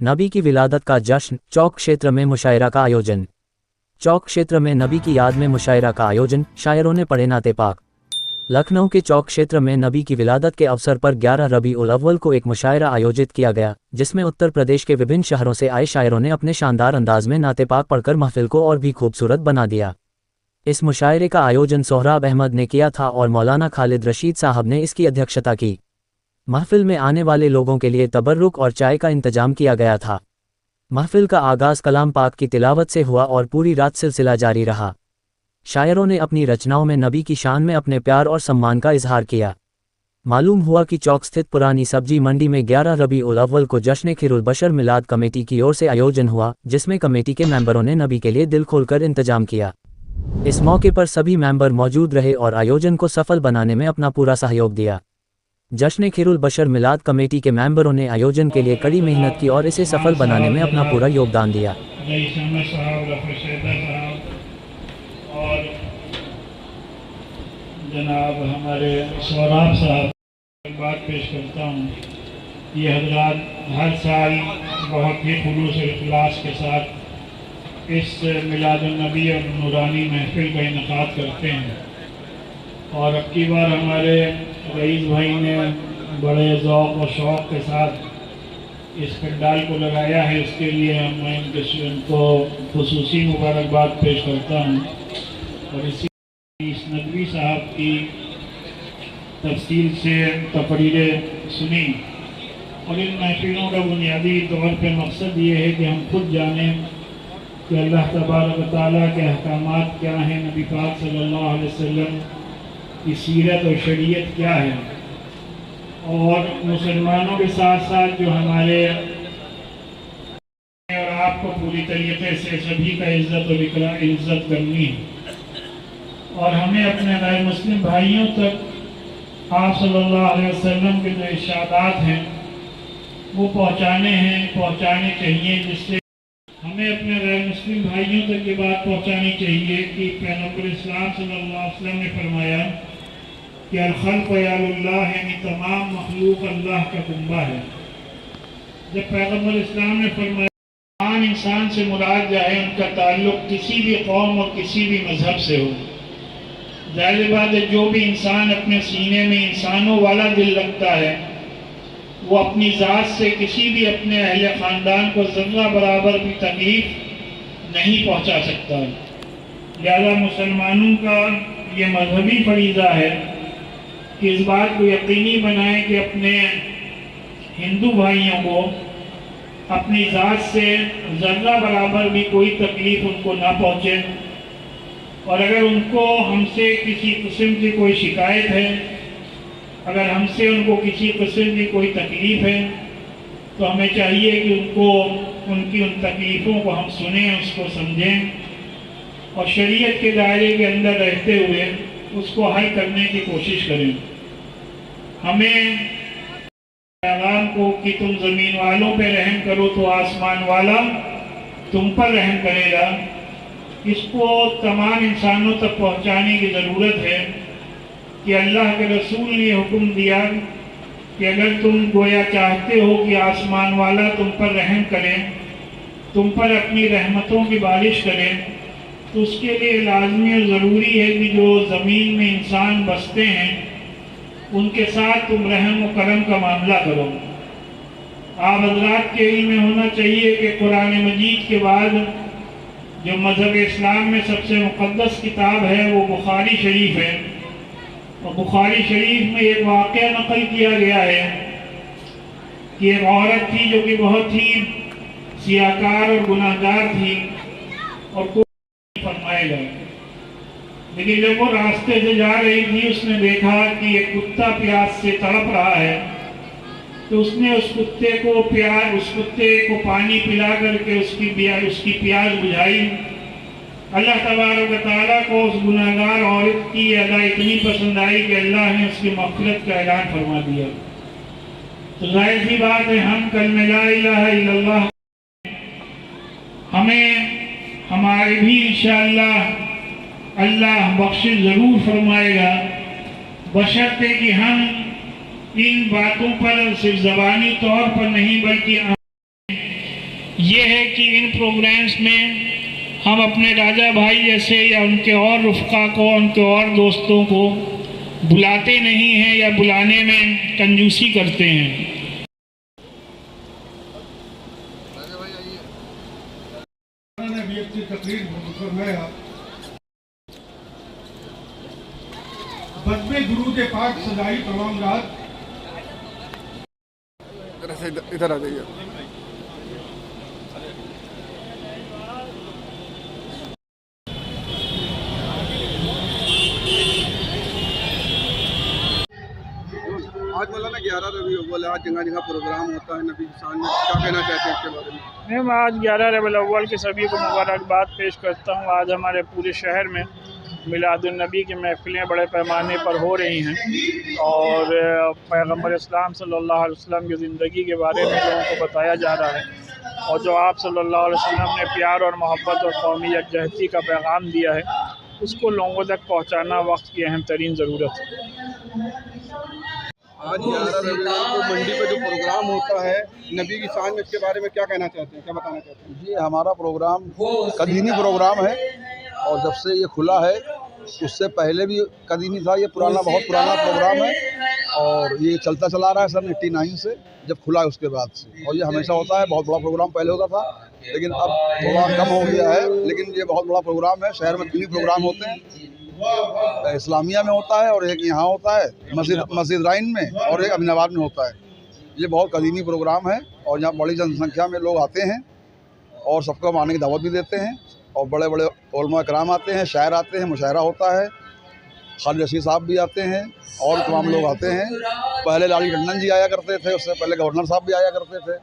नबी की विलादत का जश्न, चौक क्षेत्र में मुशायरा का आयोजन। चौक क्षेत्र में नबी की याद में मुशायरा का आयोजन, शायरों ने पढ़े नाते पाक। लखनऊ के चौक क्षेत्र में नबी की विलादत के अवसर पर 11 रबीउल अव्वल को एक मुशायरा आयोजित किया गया, जिसमें उत्तर प्रदेश के विभिन्न शहरों से आए शायरों ने अपने शानदार अंदाज में नाते पाक पढ़कर महफिल को और भी खूबसूरत बना दिया। इस मुशायरे का आयोजन सोहराब अहमद ने किया था और मौलाना खालिद रशीद साहब ने इसकी अध्यक्षता की। महफिल में आने वाले लोगों के लिए तबर्रुक और चाय का इंतजाम किया गया था। महफिल का आगाज़ कलाम पाक की तिलावत से हुआ और पूरी रात सिलसिला जारी रहा। शायरों ने अपनी रचनाओं में नबी की शान में अपने प्यार और सम्मान का इजहार किया। मालूम हुआ कि चौक स्थित पुरानी सब्जी मंडी में 11 रबीउल अव्वल को जश्न खिरुल बशर मिलाद कमेटी की ओर से आयोजन हुआ, जिसमें कमेटी के मेंबरों ने नबी के लिए दिल खोलकर इंतजाम किया। इस मौके पर सभी मेंबर मौजूद रहे और आयोजन को सफल बनाने में अपना पूरा सहयोग दिया। जश्न खिरुल बशर मिलाद कमेटी के मेंबरों ने आयोजन के लिए कड़ी मेहनत की और इसे सफल बनाने में अपना पूरा योगदान दिया। और जनाब हमारे सोहराब साहब बात पेश करता हूँ। ये हजरात हर साल बहुत ही खुलूस और इखलास के साथ इस मिलादुन्नबी और नूरानी महफिल का इनेकाद करते हैं, और अब की बार हमारे रईस भाई ने बड़े ज़ौक़ और शौक़ के साथ इस पंडाल को लगाया है। इसके लिए मैं इनको खुसूसी मुबारकबाद पेश करता हूँ। और इस नदवी साहब की तफसील से तकरीरें सुनी, और इन महफिलों का बुनियादी तौर पर मकसद ये है कि हम खुद जानें कि अल्लाह तबारक व तआला के अहकामात क्या हैं, नबी पाक सल्लल्लाहु अलैहि वसल्लम की सीरत और शरीयत क्या है, और मुसलमानों के साथ साथ जो हमारे और आपको पूरी तरीके से सभी का इज्जत करनी है, और हमें अपने गैर मुस्लिम भाइयों तक आप सल्लल्लाहु अलैहि वसल्लम के जो इरशादात हैं वो पहुँचाने चाहिए, जिससे हमें अपने गैर मुस्लिम भाइयों तक ये बात पहुँचानी चाहिए कि पैगम्बर इस्लाम सल्लल्लाहु अलैहि वसल्लम ने फरमाया कि अल-खल्क़ यालुल्लाह, यानी तमाम मखलूक अल्लाह का कुंबा है। जब पैगम्बर इस्लाम ने फरमाया इंसान से मुराद जाए उनका ताल्लुक़ किसी भी कौम और किसी भी मज़हब से हो, ज़ाहिर बात है जो भी इंसान अपने सीने में इंसानों वाला दिल रखता है वो अपनी ज़ात से किसी भी अपने अहले ख़ानदान को ज़र्रा बराबर भी तकलीफ़ नहीं पहुंचा सकता। लिहाजा मुसलमानों का ये मजहबी फरीज़ा है कि इस बात को यकीनी बनाएं कि अपने हिंदू भाइयों को अपनी ज़ात से ज़र्रा बराबर भी कोई तकलीफ़ उनको ना पहुँचे, और अगर उनको हमसे किसी किस्म की कोई शिकायत है, अगर हमसे उनको किसी किस्म की कोई तकलीफ़ है, तो हमें चाहिए कि उनकी उन तकलीफ़ों को हम सुनें, उसको समझें, और शरीयत के दायरे के अंदर रहते हुए उसको हल करने की कोशिश करें। हमें पैगाम को कि तुम ज़मीन वालों पे रहम करो तो आसमान वाला तुम पर रहम करेगा, इसको तमाम इंसानों तक पहुंचाने की ज़रूरत है कि अल्लाह के रसूल ने हुक्म दिया कि अगर तुम गोया चाहते हो कि आसमान वाला तुम पर रहम करें, तुम पर अपनी रहमतों की बारिश करें, तो उसके लिए लाजमी और ज़रूरी है कि जो ज़मीन में इंसान बसते हैं उनके साथ तुम रहम व करम का मामला करो। आप हज़रात के इल्म में होना चाहिए कि कुरान मजीद के बाद जो मज़हब इस्लाम में सबसे मुक़द्दस किताब है वो बुखारी शरीफ है, और बुखारी शरीफ में एक वाक़या नकल किया गया है कि एक औरत थी जो कि बहुत ही सियाकार और गुनाहगार थी, और कोई फरमाएगा, लेकिन जब वो रास्ते से जा रही थी उसने देखा कि एक कुत्ता प्यास से तड़प रहा है, तो उसने उस कुत्ते को पानी पिला करके उसकी प्यास बुझाई। अल्लाह तबारक व तआला को उस गुनाहगार औरत की अदा इतनी पसंद आई कि अल्लाह ने उसकी मग़फ़िरत का ऐलान फरमा दिया। तो जाहिर सी बात है हम कलमे ला इलाहा इल्लल्लाह हमें हमारे भी इंशाअल्लाह अल्लाह बख्शिश ज़रूर फरमाएगा, बशर्ते कि हम इन बातों पर सिर्फ ज़बानी तौर पर नहीं बल्कि ये है कि इन प्रोग्राम्स में हम अपने राजा भाई जैसे या उनके और रुफ़का को, उनके और दोस्तों को बुलाते नहीं हैं या बुलाने में कंजूसी करते हैं। बदबे दुरूद पाक सजाई तमाम रात। इधर आ जाइए। आज मौलाना 11 रबीउल अव्वल आज जगह जगह प्रोग्राम होता है नबी की शान में, क्या कहना चाहते हैं इसके बारे में? मैं आज 11 रबीउल अव्वल के सभी को मुबारकबाद पेश करता हूँ। आज हमारे पूरे शहर में मिलादुन्नबी की महफ़िलें बड़े पैमाने पर हो रही हैं और पैगम्बर इस्लाम सल्लल्लाहु अलैहि वसल्लम की ज़िंदगी के बारे में लोगों को बताया जा रहा है और जो आप सल्लल्लाहु अलैहि वसल्लम ने प्यार और मोहब्बत और कौमी यकजहती का पैगाम दिया है उसको लोगों तक पहुँचाना वक्त की अहम तरीन ज़रूरत है। आज 11 रबीउल अव्वल को मंडी पे जो प्रोग्राम होता है नबी की शान में, इसके बारे में क्या कहना चाहते हैं, क्या बताना चाहते हैं? जी, हमारा प्रोग्राम कदीमी प्रोग्राम है और जब से ये खुला है उससे पहले भी कदीमी था। ये बहुत पुराना प्रोग्राम है और ये चलता चला रहा है सन 89 से, जब खुला है उसके बाद से, और ये हमेशा होता है। बहुत बड़ा प्रोग्राम पहले होता था लेकिन अब थोड़ा कम हो गया है, लेकिन ये बहुत बड़ा प्रोग्राम है। शहर में 3 प्रोग्राम होते हैं, इस्लामिया में होता है और एक यहाँ होता है मस्जिद राइन में और एक अमीनाबाद में होता है। ये बहुत कदीमी प्रोग्राम है और यहाँ बड़ी जनसंख्या में लोग आते हैं और सबको हम आने की दावत भी देते हैं और बड़े बड़े उलमा कराम आते हैं, शायर आते हैं, मुशायरा होता है, खालिद रशीद साहब भी आते हैं और तमाम लोग आते हैं। पहले लाली टंडन जी आया करते थे, उससे पहले गवर्नर साहब भी आया करते थे,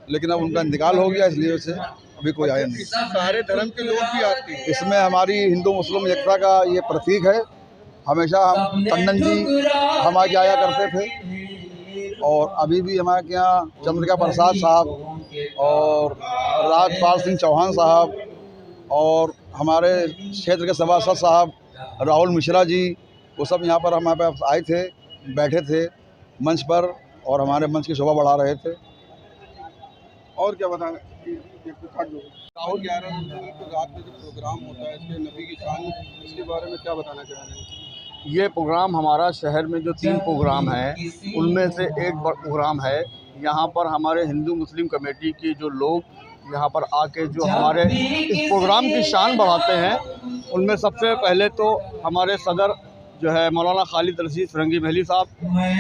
लेकिन अब उनका इंतकाल हो गया इसलिए उसे अभी कोई आया नहीं। सारे धर्म के लोग भी आते हैं इसमें। हमारी हिंदू मुस्लिम एकता का ये प्रतीक है। हमेशा हम टंडन जी हमारे आया करते थे और अभी भी हमारे यहाँ चंद्रिका प्रसाद साहब और राजपाल सिंह चौहान साहब और हमारे क्षेत्र के सभासद साहब राहुल मिश्रा जी, वो सब यहाँ पर हमारे पास आए थे, बैठे थे मंच पर और हमारे मंच की शोभा बढ़ा रहे थे। और क्या बताना? राहुल 11 रबीउल को रात में जो प्रोग्राम होता है इसके नबी की शान में, इसके बारे में क्या बताना चाह रहे हैं? ये प्रोग्राम हमारा शहर में जो 3 प्रोग्राम हैं उनमें से एक प्रोग्राम है। यहाँ पर हमारे हिंदू मुस्लिम कमेटी के जो लोग यहाँ पर आके जो हमारे इस प्रोग्राम की शान बढ़ाते हैं, उनमें सबसे पहले तो हमारे सदर जो है मौलाना खालिद रशीद फिरंगी महली साहब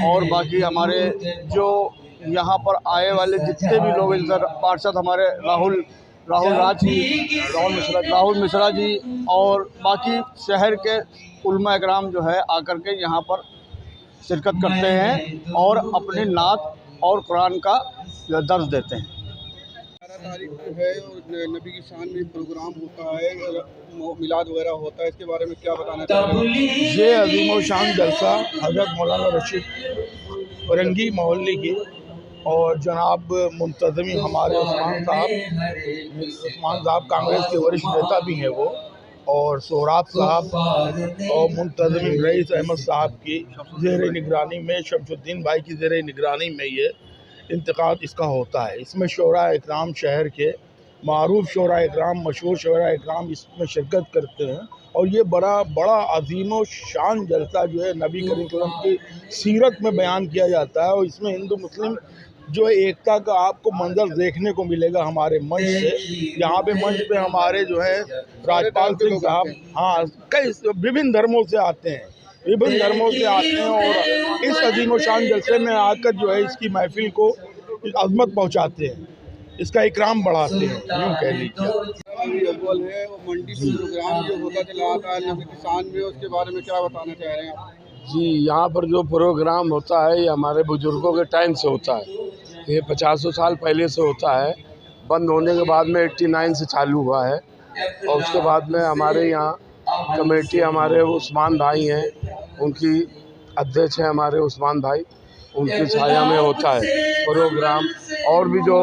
और बाकी हमारे जो यहाँ पर आए वाले जितने भी लोग इधर पार्षद हमारे राहुल मिश्रा जी और बाकी शहर के उलमा इकराम जो है आकर के यहाँ पर शिरकत करते हैं और अपनी नात और कुरान का दर्स देते हैं। 11 तारीख को है और नबी की शान में प्रोग्राम होता है, मिलाद वगैरह होता है, इसके बारे में क्या बताना चाहते हैं? ये अजीम शान जलसा हज़रत मौलाना रशीद फिरंगी महली की और जनाब मुंतज़मी हमारे उस्मान साहब कांग्रेस के वरिष्ठ नेता भी हैं वो, और सोहराब साहब और मुंतज़मी रईस अहमद साहब की ज़ेर निगरानी में, शमशुद्दीन भाई की ज़ेर निगरानी में ये इंतकाद इसका होता है। इसमें शोरा इकराम, शहर के मारूफ शोरा इकराम, मशहूर शोरा इकराम इसमें शिरकत करते हैं और ये बड़ा अजीम शान जलसा जो है नबी करीम सल्लल्लाहु अलैहि वसल्लम की सीरत में बयान किया जाता है और इसमें हिंदू मुस्लिम जो है एकता का आपको मंजर देखने को मिलेगा हमारे मंच से। यहाँ पे मंच पे हमारे जो है राजपाल सिंह साहब, हाँ, कई विभिन्न धर्मों से आते हैं और इस अजीम शान जलसे में आकर जो है इसकी महफिल को अजमत पहुँचाते हैं, इसका इकराम बढ़ाते हैं, यूँ कह लीजिए। अव्वल है वो मंडी में प्रोग्राम जो होता चला आता है नबी की शान में, उसके बारे में क्या बताना चाह रहे हैं आप? जी, यहाँ पर जो प्रोग्राम होता है ये हमारे बुजुर्गों के टाइम से होता है, ये 50 साल पहले से होता है। बंद होने के बाद में 89 से चालू हुआ है और उसके बाद में हमारे यहाँ कमेटी हमारे उस्मान भाई हैं, उनकी अध्यक्ष हैं हमारे उस्मान भाई, उनकी छाया में होता है प्रोग्राम। और भी जो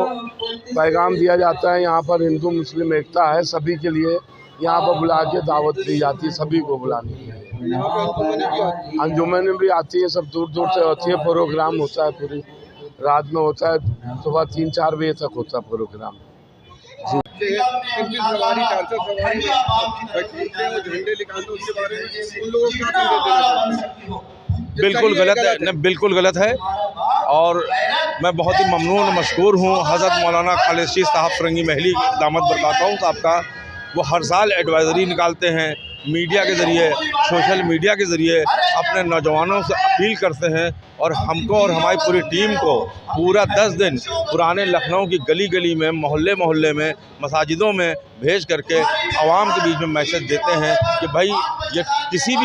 पैगाम दिया जाता है यहाँ पर हिंदू मुस्लिम एकता है, सभी के लिए यहाँ पर बुला के दावत दी जाती है, सभी को बुलानी है। अंजुमन भी आती है, सब दूर दूर से होती है। प्रोग्राम होता है पूरी रात में होता है, सुबह 3-4 बजे तक होता है प्रोग्राम। बच्चे हैं, 3-3 सवारी 4-4 सवारी बैठते हैं और झंडे निकालते हैं, उसके बारे में उन लोगों को क्या संदेश देना चाहते हैं? बिल्कुल गलत है, नहीं बिल्कुल गलत है। और मैं बहुत ही ममनून मशकूर हूँ हज़रत मौलाना खालिद शीश साहब फ़िरंगी महली दामत बरकातहू साहब का। वो हर साल एडवाइज़री निकालते हैं, मीडिया के ज़रिए, सोशल मीडिया के ज़रिए अपने नौजवानों से अपील करते हैं और हमको और हमारी पूरी टीम को पूरा 10 दिन पुराने लखनऊ की गली गली में, मोहल्ले मोहल्ले में, मसाजिदों में भेज करके आवाम के बीच में मैसेज देते हैं कि भाई ये किसी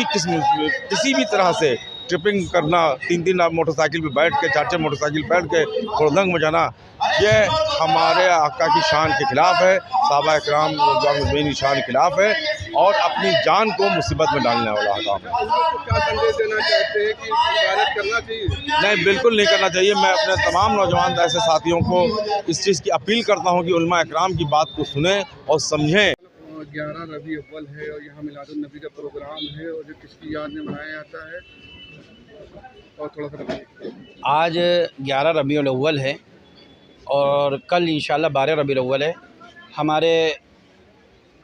भी तरह से ट्रिपिंग करना, 3-3 मोटरसाइकिल पे बैठ के, 4-4 मोटरसाइकिल बैठ के खुर्दंग मचाना, ये हमारे आका की शान के ख़िलाफ़ है, सहाबा इकराम की शान के ख़िलाफ़ है और अपनी जान को मुसीबत में डालने वाला काम है। क्या संदेश देना चाहते हैं कि इबादत करना चाहिए? नहीं, बिल्कुल नहीं करना चाहिए। मैं अपने तमाम नौजवान ऐसे साथियों को इस चीज़ की अपील करता हूँ कि उलमा इकराम की बात को सुने और समझें। 11 रबी अव्वल है और यहाँ मिलादुन नबी का प्रोग्राम है और जो किसकी याद में मनाया जाता है, और थोड़ा सा बताइए। आज 11 रबीउल अव्वल है और कल इंशाअल्लाह 12 रबीउल अव्वल है। हमारे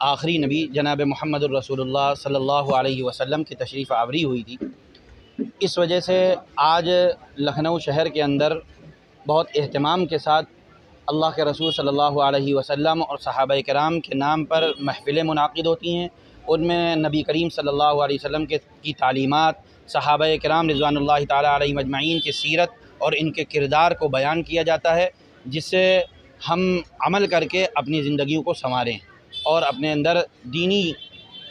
आखिरी नबी जनाब मुहम्मदुर रसूलुल्लाह सल्लल्लाहु अलैहि वसल्लम की तशरीफ़ आवरी हुई थी। इस वजह से आज लखनऊ शहर के अंदर बहुत एहतमाम के साथ अल्लाह के रसूल सल्लल्लाहु अलैहि वसल्लम और सहाबाए किराम के नाम पर महफ़िलें मुनाक़िद होती हैं। उनमें नबी करीम सल्लल्लाहु अलैहि वसल्लम की तालीमात, सहाबाए किराम रिज़वानुल्लाहि ताला अलैहिम अजमईन की सीरत और इनके किरदार को बयान किया जाता है, जिससे हम अमल करके अपनी ज़िंदगियों को संवारें और अपने अंदर दीनी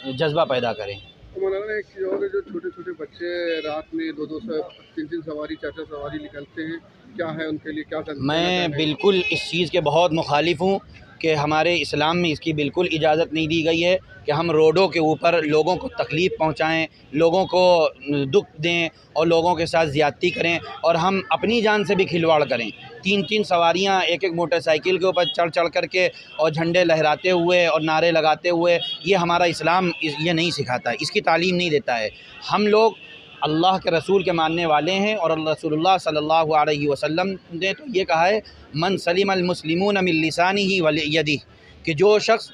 जज्बा पैदा करें। तो मौलाना, एक चीज़ और है, जो छोटे छोटे बच्चे रात में 2-2 3-3 सवारी 4-4 सवारी निकलते हैं, क्या है उनके लिए, क्या संदेश देना मैं चाहेंगे? बिल्कुल इस चीज़ के बहुत मुखालिफ हूँ कि हमारे इस्लाम में इसकी बिल्कुल इजाज़त नहीं दी गई है कि हम रोडों के ऊपर लोगों को तकलीफ़ पहुँचाएँ, लोगों को दुख दें और लोगों के साथ ज़्यादती करें और हम अपनी जान से भी खिलवाड़ करें। 3-3 सवारियाँ एक मोटरसाइकिल के ऊपर चढ़ कर के और झंडे लहराते हुए और नारे लगाते हुए, ये हमारा इस्लाम ये नहीं सिखाता है, इसकी तालीम नहीं देता है। हम लोग अल्लाह के रसूल के मानने वाले हैं और रसूलुल्लाह सल्लल्लाहु अलैहि वसल्लम ने तो ये कहा है, मन सलिमल मुस्लिमून मिन लिसानिही व यदिही, कि जो शख्स,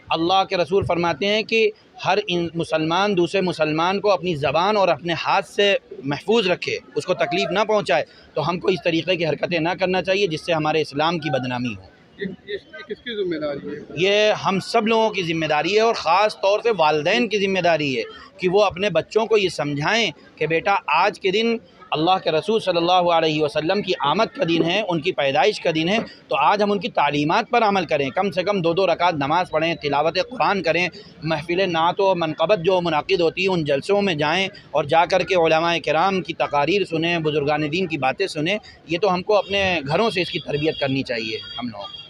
अल्लाह के रसूल फरमाते हैं कि हर मुसलमान दूसरे मुसलमान को अपनी ज़बान और अपने हाथ से महफूज रखे, उसको तकलीफ़ ना पहुँचाए, तो हमको इस तरीक़े की हरकतें ना करना चाहिए जिससे हमारे इस्लाम की बदनामी हो। ये किसकी ज़िम्मेदारी है? ये हम सब लोगों की ज़िम्मेदारी है और ख़ास तौर से वालिदैन की ज़िम्मेदारी है कि वो अपने बच्चों को ये समझाएं कि बेटा आज के दिन अल्लाह के रसूल सल्लल्लाहु अलैहि वसल्लम की आमद का दिन है, उनकी पैदाइश का दिन है, तो आज हम उनकी तालीमात पर अमल करें। कम से कम 2-2 रकात नमाज़ पढ़ें, तिलावत कुरान करें, महफ़िल नात व मनक़बत जो मुनाक़िद होती है उन जलसों में जाएँ और जा कर के उलमाए किराम की तकारीर सुनें, बुज़ुर्गान दीन की बातें सुनें। ये तो हमको अपने घरों से इसकी तरबियत करनी चाहिए हम लोगों को।